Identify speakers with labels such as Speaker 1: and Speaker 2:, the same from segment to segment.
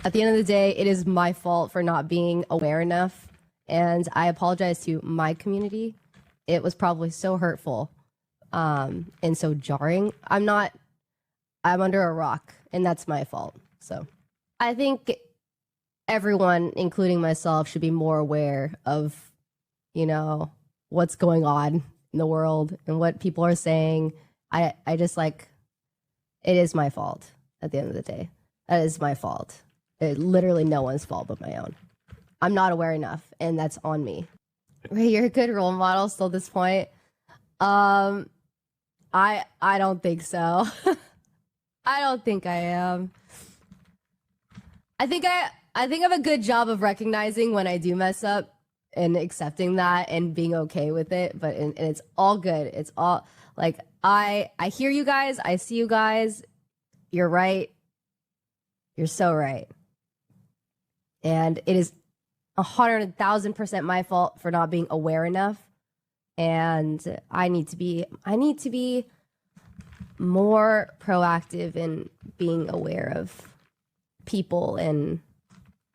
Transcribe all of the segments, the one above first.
Speaker 1: At the end of the day, it is my fault for not being aware enough. And I apologize to my community. It was probably so hurtful and so jarring. I'm under a rock, and that's my fault. So I think everyone, including myself, should be more aware of, what's going on in the world and what people are saying. I just like, it is my fault at the end of the day. That is my fault. It's literally no one's fault but my own. I'm not aware enough, and that's on me. Ray, you're a good role model still at this point. I don't think so. I don't think I am. I think I have a good job of recognizing when I do mess up and accepting that and being okay with it. But and it's all good. It's all like I hear you guys. I see you guys. You're right. You're so right. And it is 100,000% my fault for not being aware enough. And I need to be more proactive in being aware of people and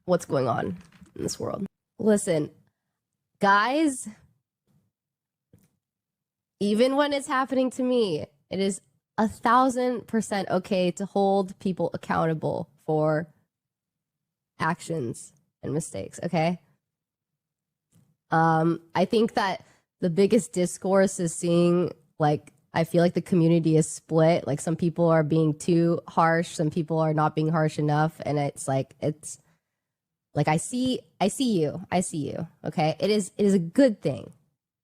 Speaker 1: what's going on in this world. Listen, guys, even when it's happening to me, it is 1,000% okay to hold people accountable for actions and mistakes, okay? I think that the biggest discourse is seeing, like, I feel like the community is split. Like, some people are being too harsh, some people are not being harsh enough, and it's like I see you, okay? It is a good thing.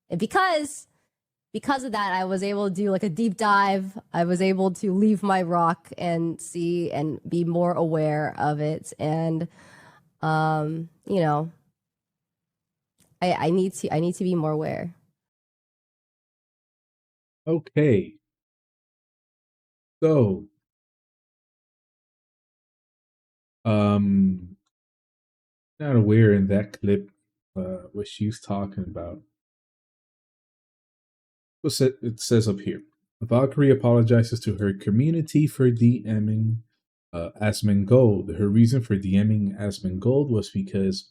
Speaker 1: And because of that, I was able to do like a deep dive. I was able to leave my rock and see and be more aware of it. And I need to be more aware.
Speaker 2: Okay. So, not aware in that clip what she's talking about. It says up here, Valkyrae apologizes to her community for DMing Asmongold. Her reason for DMing Asmongold was because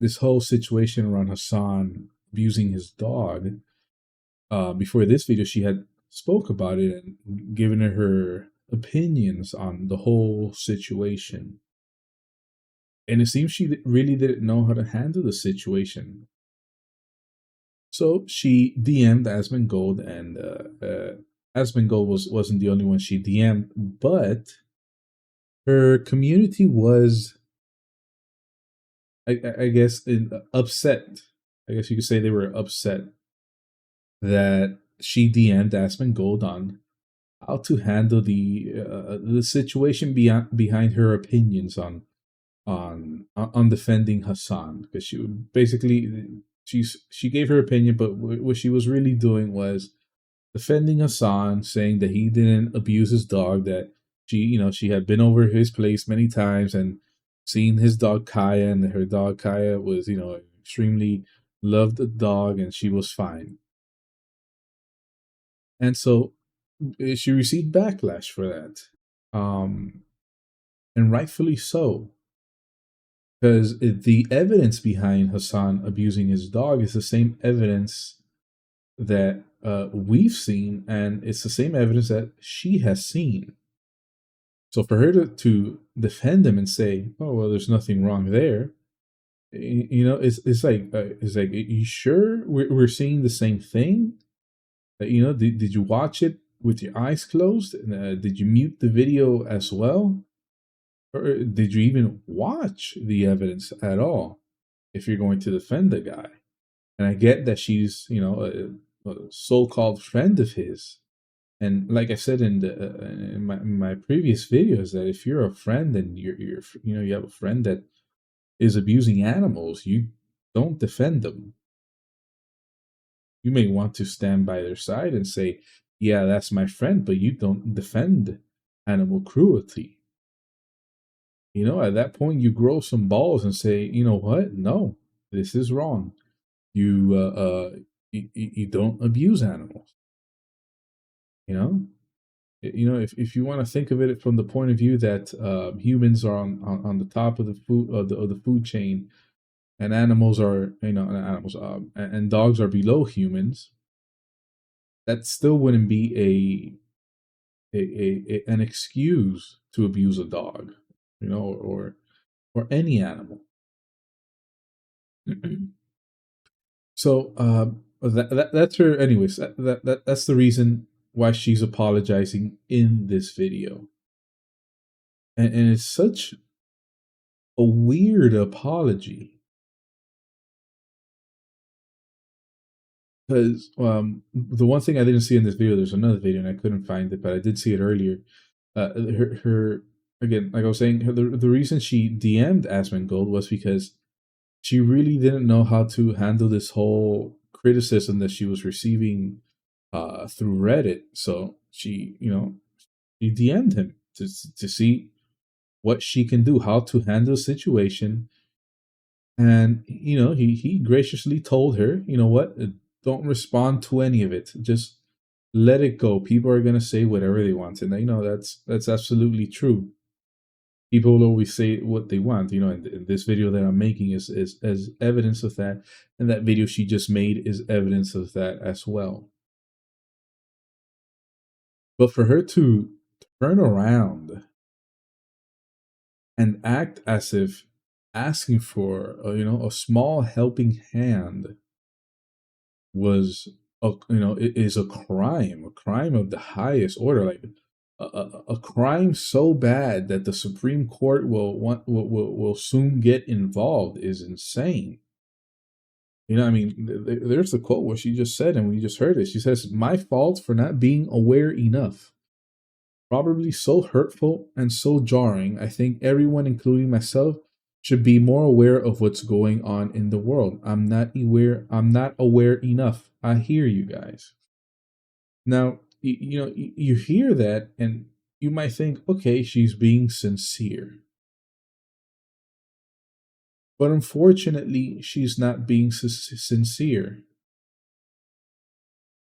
Speaker 2: this whole situation around Hassan abusing his dog. Before this video, she had spoke about it and given her opinions on the whole situation. And it seems she really didn't know how to handle the situation. So she DM'd Asmongold, and Asmongold wasn't the only one she DM'd, but her community was, I guess, upset. I guess you could say they were upset that she DM'd Asmongold on how to handle the situation behind her opinions on defending Hassan, because she basically she gave her opinion, but what she was really doing was defending Hassan, saying that he didn't abuse his dog, that she had been over his place many times and seen his dog Kaya, and her dog Kaya was extremely loved the dog, and she was fine. And so she received backlash for that, and rightfully so. Because the evidence behind Hassan abusing his dog is the same evidence that we've seen, and it's the same evidence that she has seen. So for her to defend him and say, "Oh well, there's nothing wrong there," it's like are you sure we're seeing the same thing? Did you watch it with your eyes closed? Did you mute the video as well? Or did you even watch the evidence at all if you're going to defend the guy? And I get that she's, a so-called friend of his. And like I said in my previous videos, that if you're a friend and you have a friend that is abusing animals, you don't defend them. You may want to stand by their side and say, yeah, that's my friend, but you don't defend animal cruelty. At that point, you grow some balls and say, you know what? No, this is wrong. You don't abuse animals. You know, if you want to think of it from the point of view that humans are on the top of the food chain, and animals are, you know, animals and dogs are below humans, that still wouldn't be an excuse to abuse a dog, you know, or any animal. So that's her. Anyways, that's the reason why she's apologizing in this video, and it's such a weird apology because the one thing I didn't see in this video, there's another video and I couldn't find it, but I did see it earlier. Her again, like I was saying, the reason she DM'd Asmongold was because she really didn't know how to handle this whole criticism that she was receiving through Reddit. So she, you know, she DM'd him to see what she can do, how to handle the situation. And, you know, he graciously told her, you know what, don't respond to any of it. Just let it go. People are going to say whatever they want. And, you know, that's absolutely true. People will always say what they want, you know, and this video that I'm making is as evidence of that. And that video she just made is evidence of that as well. But for her to turn around and act as if asking for, you know, a small helping hand was, you know, it is a crime of the highest order, like a crime so bad that the Supreme Court will soon get involved is insane. You know, I mean, there's the quote where she just said, and we just heard it. She says, "My fault for not being aware enough." Probably so hurtful and so jarring. I think everyone, including myself, should be more aware of what's going on in the world. I'm not aware enough. I hear you guys. Now, you know, you hear that and you might think, okay, she's being sincere. But unfortunately, she's not being sincere.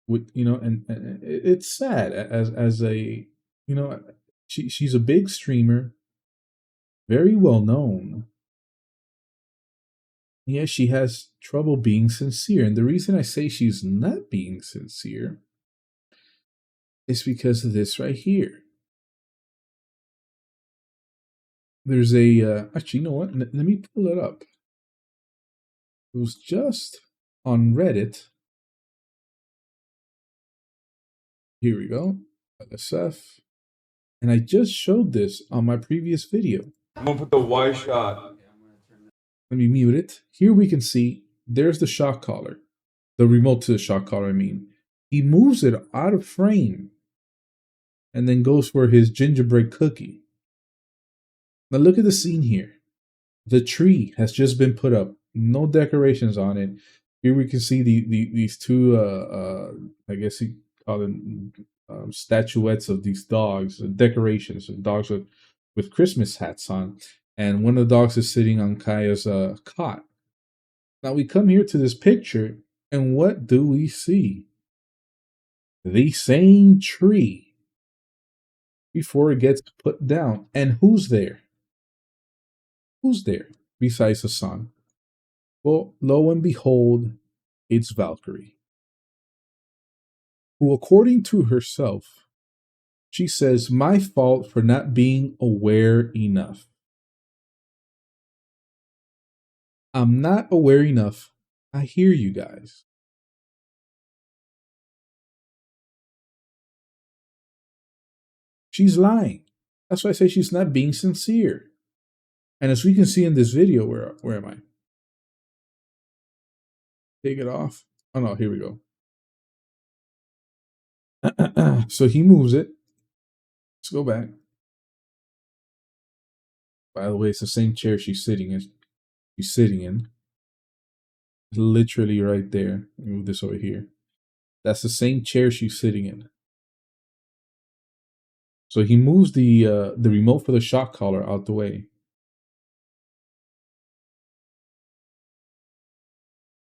Speaker 2: With, you know, and it's sad as a, you know, she's a big streamer, very well known. Yeah, she has trouble being sincere. And the reason I say she's not being sincere is because of this right here. There's a, actually, you know what? Let me pull it up. It was just on Reddit. Here we go. SF. And I just showed this on my previous video.
Speaker 3: I'm gonna put the Y shot.
Speaker 2: Let me mute it. Here we can see there's the shock collar. The remote to the shock collar, I mean. He moves it out of frame and then goes for his gingerbread cookie. Now look at the scene here. The tree has just been put up. No decorations on it. Here we can see these two, I guess you call them statuettes of these dogs, decorations, dogs with Christmas hats on. And one of the dogs is sitting on Kaya's cot. Now we come here to this picture, and what do we see? The same tree before it gets put down. And who's there? Who's there besides Hassan? Well, lo and behold, it's Valkyrae, who, according to herself, she says, my fault for not being aware enough. I'm not aware enough. I hear you guys. She's lying. That's why I say she's not being sincere. And as we can see in this video, where am I? Take it off. Oh no, here we go. So he moves it. Let's go back. By the way, it's the same chair she's sitting in. She's sitting in. Literally right there. Let me move this over here. That's the same chair she's sitting in. So he moves the remote for the shock collar out the way.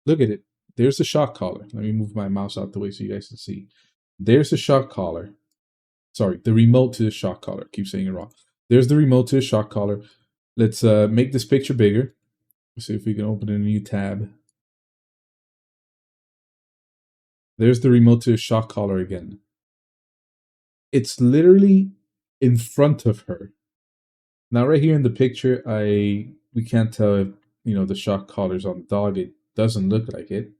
Speaker 2: Look at it. There's the shock collar. Let me move my mouse out the way so you guys can see. There's the shock collar. Sorry, the remote to the shock collar. I keep saying it wrong. There's the remote to the shock collar. Let's make this picture bigger. Let's see if we can open a new tab. There's the remote to the shock collar again. It's literally in front of her. Now, right here in the picture, we can't tell if the shock collar's on the dog. It doesn't look like it,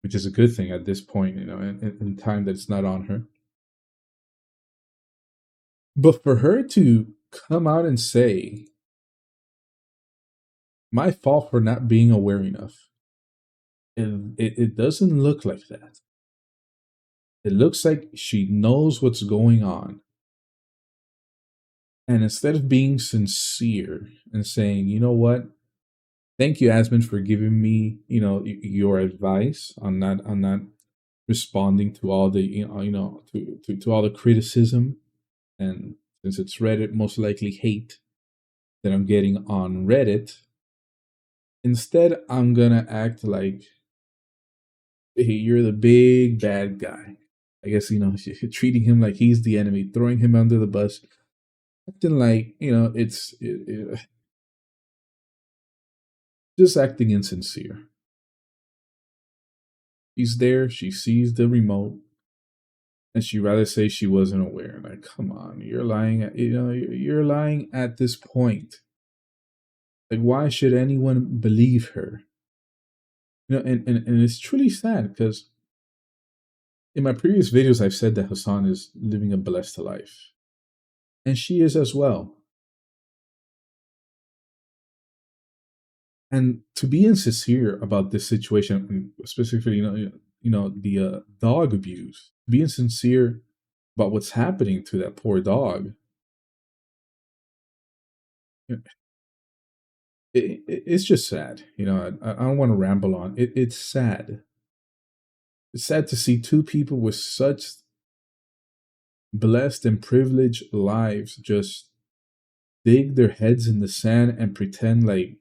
Speaker 2: which is a good thing at this point, in time that it's not on her. But for her to come out and say, my fault for not being aware enough, it doesn't look like that. It looks like she knows what's going on. And instead of being sincere and saying, you know what, thank you, Asmon, for giving me, your advice on not responding to all the, to all the criticism, and since it's Reddit, most likely hate that I'm getting on Reddit. Instead, I'm gonna act like, hey, you're the big bad guy. I guess, treating him like he's the enemy, throwing him under the bus, acting like, just acting insincere. She's there, she sees the remote, and she'd rather say she wasn't aware. Like, come on, you're lying. You're lying at this point. Like, why should anyone believe her? And it's truly sad, because in my previous videos, I've said that Hassan is living a blessed life. And she is as well. And to be insincere about this situation, specifically, the dog abuse, being sincere about what's happening to that poor dog, it's just sad. I don't want to ramble on. It's sad. It's sad to see two people with such blessed and privileged lives just dig their heads in the sand and pretend like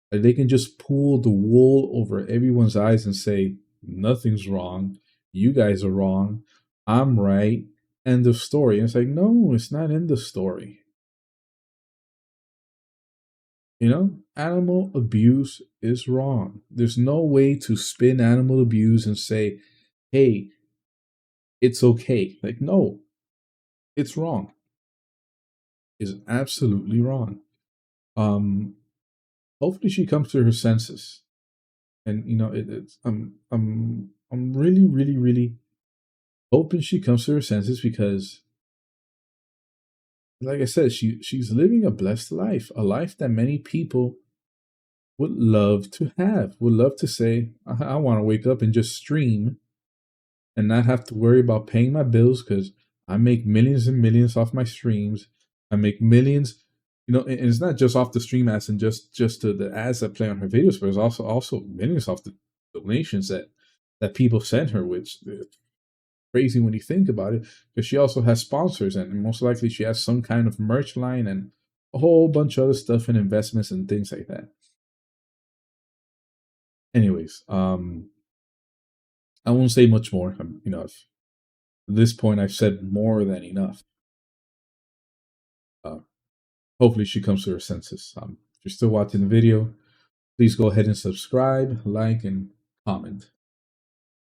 Speaker 2: they can just pull the wool over everyone's eyes and say, nothing's wrong. You guys are wrong. I'm right. End of story. And it's like, no, it's not end of story. Animal abuse is wrong. There's no way to spin animal abuse and say, hey, it's okay. Like, no, it's wrong. It's absolutely wrong. Hopefully she comes to her senses. And I'm really, really, really hoping she comes to her senses, because, like I said, she's living a blessed life, a life that many people would love to have, would love to say, I want to wake up and just stream and not have to worry about paying my bills, because I make millions and millions off my streams. I make millions, and it's not just off the stream ads and just to the ads that play on her videos, but it's also millions off the donations that people send her, which is crazy when you think about it, because she also has sponsors, and most likely she has some kind of merch line and a whole bunch of other stuff and investments and things like that. Anyways, I won't say much more. At this point, I've said more than enough. Hopefully she comes to her senses. If you're still watching the video, please go ahead and subscribe, like, and comment.